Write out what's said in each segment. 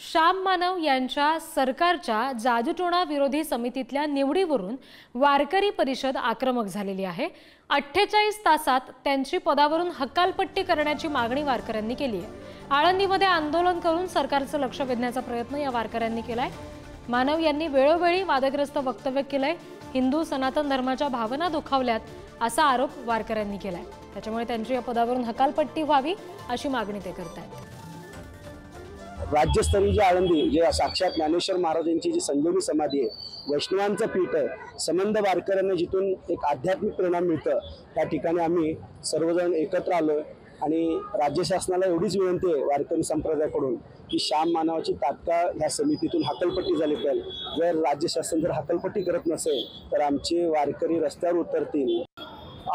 श्याम मानव यांच्या सरकारच्या जादूटोणा विरोधी समितीतल्या निवडीवरून वारकरी परिषद आक्रमक झालेली आहे। 48 तासात त्यांची पदावरून हकालपट्टी करण्याची मागणी वारकऱ्यांनी केली आहे। आळंदीमध्ये आंदोलन करून सरकारचं लक्ष वेधण्याचा प्रयत्न या वारकऱ्यांनी केलाय। मानव यांनी वेळोवेळी वादग्रस्त वक्तव्य केलंय, हिंदू सनातन धर्माच्या भावना दुखावल्यात असा आरोप वारकऱ्यांनी केलाय। त्याच्यामुळे त्यांची या पदावरून हकालपट्टी व्हावी अशी मागणी ते करतायत। राज्यस्तरीय जे आळंदी जे साक्षात ज्ञानेश्वर महाराजांची जी संजीवनी समाधी आहे, वैष्णवांचं पीठ आहे, संबंध वारकऱ्यांना जिथून एक आध्यात्मिक परिणाम मिळतं त्या ठिकाणी आम्ही सर्वजण एकत्र आलो आणि राज्य शासनाला एवढीच विनंती आहे वारकरी संप्रदायाकडून की श्याम मानवाची तात्काळ ह्या समितीतून हकालपट्टी झाली पाहिजे। जर राज्य शासन जर हकालपट्टी करत नसेल तर आमचे वारकरी रस्त्यावर उतरतील।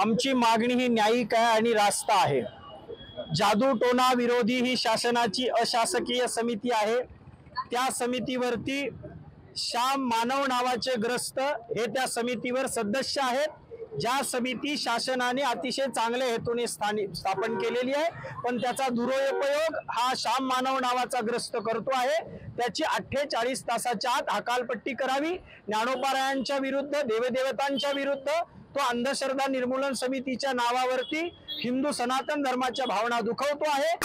आमची मागणी ही न्यायिक आहे आणि रास्त आहे। जादूटोणा विरोधी ही शासनाची अशासकीय समिती आहे। त्या समितीवरती श्याम मानव नावाचे ग्रस्त हे त्या समितीवर सदस्य आहेत। ज्या समिती शासनाने अतिशय चांगल्या हेतूने स्थापन केलेली आहे, पण त्याचा दुरुपयोग हा श्याम मानव नावाचा ग्रस्त करतो आहे। त्याची 48 तासाच्या आत हकालपट्टी करावी। ज्ञानोपारायांच्या विरुद्ध, देवदेवतांच्या विरुद्ध, तो अंधश्रद्धा निर्मूलन समितीच्या नावावरती हिंदू सनातन धर्माच्या भावना दुखवतो आहे।